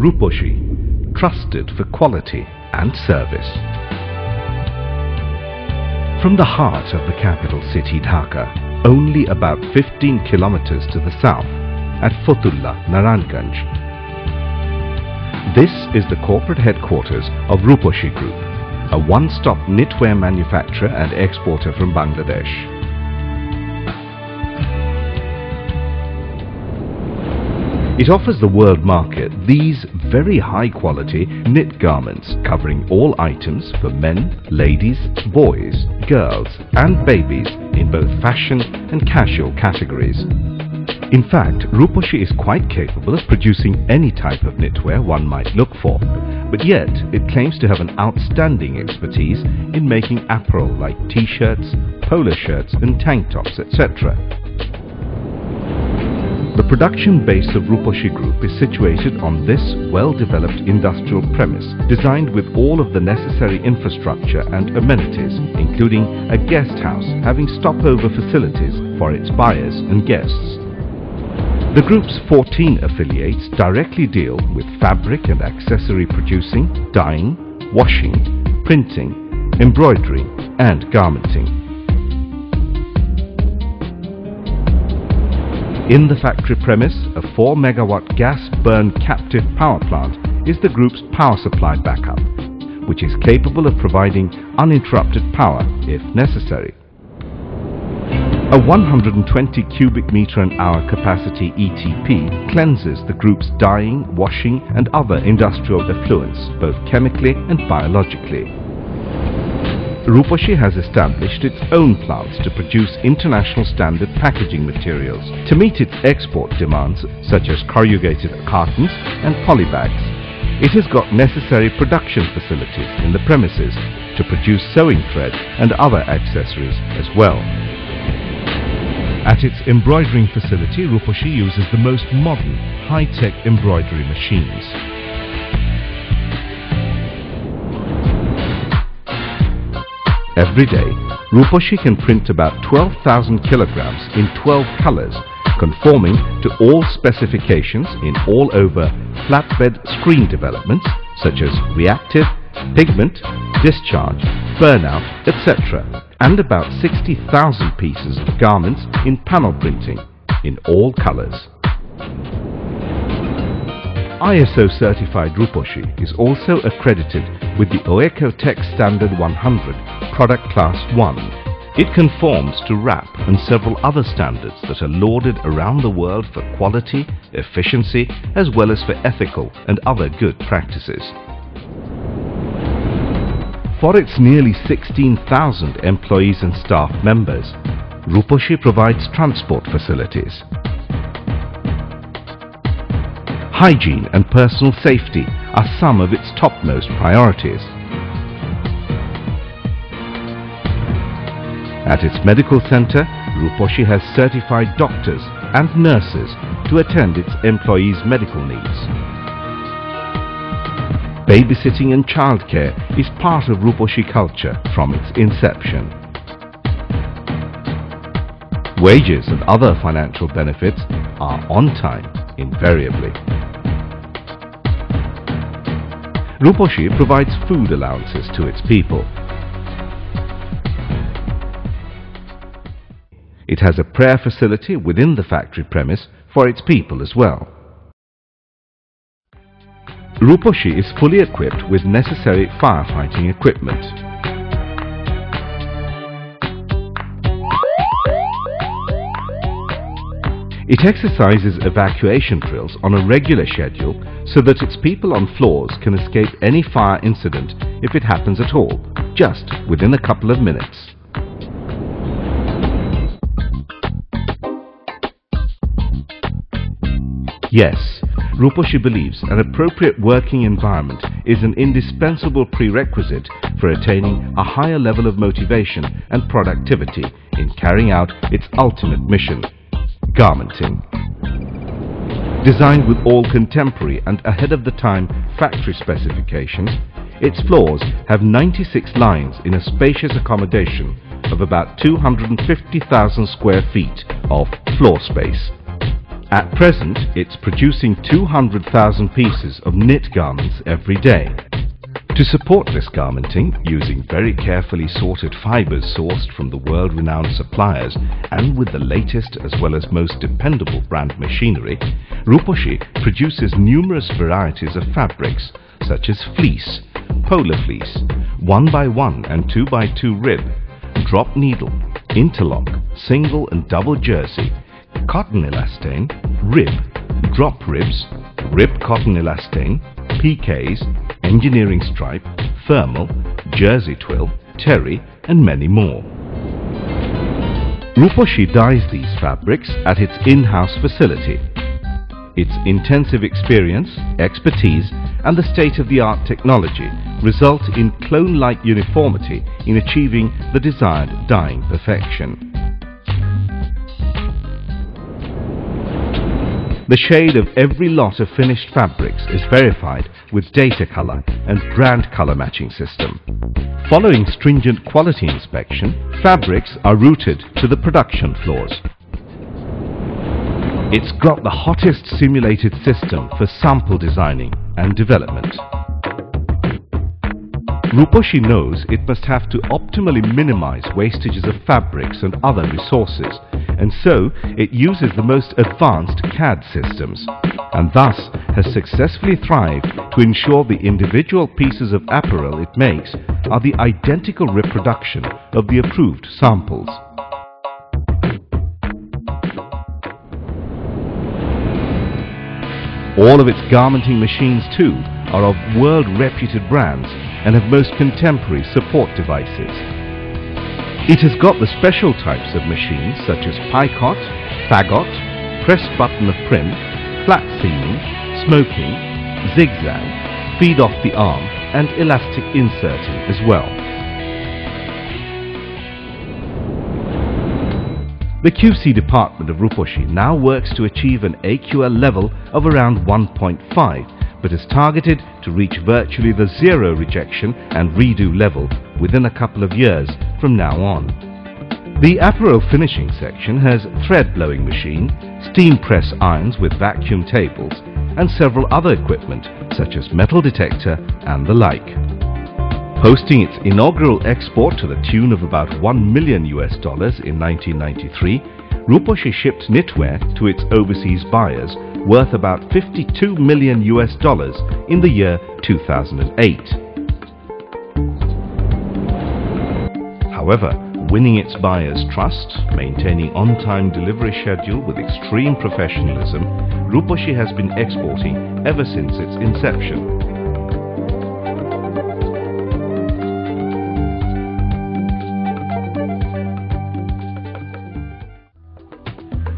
Rupashi, trusted for quality and service. From the heart of the capital city Dhaka, only about 15 kilometers to the south, at Fotullah, Narayanganj. This is the corporate headquarters of Rupashi Group, a one-stop knitwear manufacturer and exporter from Bangladesh. It offers the world market these very high-quality knit garments covering all items for men, ladies, boys, girls and babies in both fashion and casual categories. In fact, Rupashi is quite capable of producing any type of knitwear one might look for, but yet it claims to have an outstanding expertise in making apparel like t-shirts, polo shirts and tank tops, etc. The production base of Rupashi Group is situated on this well-developed industrial premise, designed with all of the necessary infrastructure and amenities, including a guest house having stopover facilities for its buyers and guests. The group's 14 affiliates directly deal with fabric and accessory producing, dyeing, washing, printing, embroidery and garmenting. In the factory premise, a 4 megawatt gas burn captive power plant is the group's power supply backup, which is capable of providing uninterrupted power if necessary. A 120 cubic meter an hour capacity ETP cleanses the group's dyeing, washing and other industrial effluents, both chemically and biologically. Rupashi has established its own plants to produce international standard packaging materials to meet its export demands such as corrugated cartons and polybags. It has got necessary production facilities in the premises to produce sewing thread and other accessories as well. At its embroidering facility, Rupashi uses the most modern, high-tech embroidery machines. Every day, Rupashi can print about 12,000 kilograms in 12 colors, conforming to all specifications in all over flatbed screen developments such as reactive, pigment, discharge, burnout, etc. and about 60,000 pieces of garments in panel printing in all colors. ISO certified Rupashi is also accredited with the Ecotech Standard 100 Product Class 1. It conforms to RAP and several other standards that are lauded around the world for quality, efficiency, as well as for ethical and other good practices. For its nearly 16,000 employees and staff members, Rupashi provides transport facilities. Hygiene and personal safety are some of its topmost priorities. At its medical center, Rupashi has certified doctors and nurses to attend its employees' medical needs. Babysitting and childcare is part of Rupashi culture from its inception. Wages and other financial benefits are on time invariably. Rupashi provides food allowances to its people. It has a prayer facility within the factory premise for its people as well. Rupashi is fully equipped with necessary firefighting equipment. It exercises evacuation drills on a regular schedule so that its people on floors can escape any fire incident if it happens at all, just within a couple of minutes. Yes, Rupashi believes an appropriate working environment is an indispensable prerequisite for attaining a higher level of motivation and productivity in carrying out its ultimate mission, garmenting. Designed with all contemporary and ahead-of-the-time factory specifications, its floors have 96 lines in a spacious accommodation of about 250,000 square feet of floor space. At present, it's producing 200,000 pieces of knit garments every day. To support this garmenting, using very carefully sorted fibers sourced from the world-renowned suppliers and with the latest as well as most dependable brand machinery, Rupashi produces numerous varieties of fabrics such as fleece, polo fleece, 1x1 and 2x2 rib, drop needle, interlock, single and double jersey, cotton elastane, rib, drop ribs, rib cotton elastane, PKs, engineering stripe, thermal, jersey twill, terry and many more. Rupashi dyes these fabrics at its in-house facility. Its intensive experience, expertise and the state-of-the-art technology result in clone-like uniformity in achieving the desired dyeing perfection. The shade of every lot of finished fabrics is verified with data color and brand color matching system. Following stringent quality inspection, fabrics are routed to the production floors. It's got the hottest simulated system for sample designing and development. Rupashi knows it must have to optimally minimize wastages of fabrics and other resources, and so it uses the most advanced CAD systems, and thus has successfully thrived to ensure the individual pieces of apparel it makes are the identical reproduction of the approved samples. All of its garmenting machines too are of world-reputed brands and have most contemporary support devices. It has got the special types of machines such as picot, fagot, press button of print, flat seaming, smoking, zigzag, feed off the arm and elastic inserting as well. The QC department of Rupashi now works to achieve an AQL level of around 1.5, but is targeted to reach virtually the zero rejection and redo level within a couple of years from now on. The apparel finishing section has thread blowing machine, steam press irons with vacuum tables and several other equipment such as metal detector and the like. Posting its inaugural export to the tune of about $1 million in 1993, Rupashi shipped knitwear to its overseas buyers worth about $52 million in the year 2008. However, winning its buyers' trust, maintaining on-time delivery schedule with extreme professionalism, Rupashi has been exporting ever since its inception.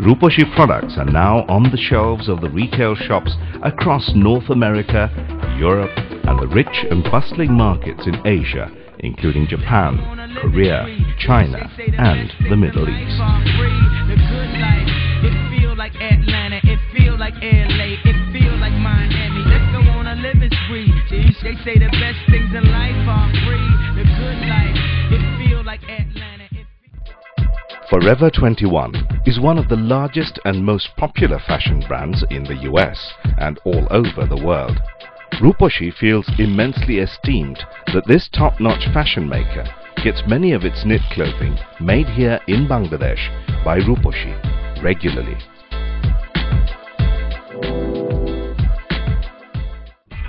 Rupashi products are now on the shelves of the retail shops across North America, Europe and the rich and bustling markets in Asia, including Japan, Korea, China and the Middle East. Forever 21 is one of the largest and most popular fashion brands in the US and all over the world. Rupashi feels immensely esteemed that this top-notch fashion maker gets many of its knit clothing made here in Bangladesh by Rupashi regularly.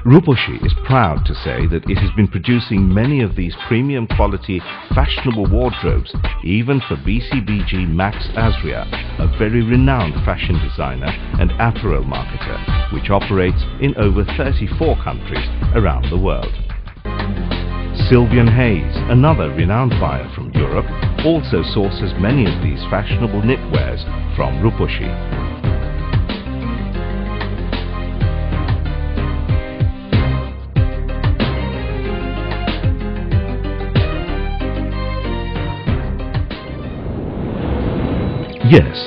Rupashi is proud to say that it has been producing many of these premium quality fashionable wardrobes even for BCBG Max Azria, a very renowned fashion designer and apparel marketer which operates in over 34 countries around the world. Silvian, another renowned buyer from Europe, also sources many of these fashionable knitwears from Rupashi. Yes,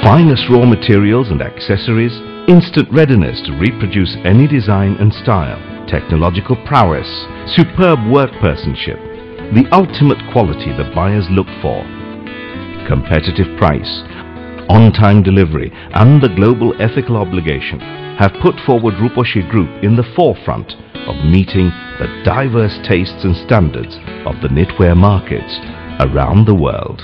finest raw materials and accessories, instant readiness to reproduce any design and style, technological prowess, superb workpersonship, the ultimate quality that buyers look for. Competitive price, on-time delivery and the global ethical obligation have put forward Rupashi Group in the forefront of meeting the diverse tastes and standards of the knitwear markets around the world.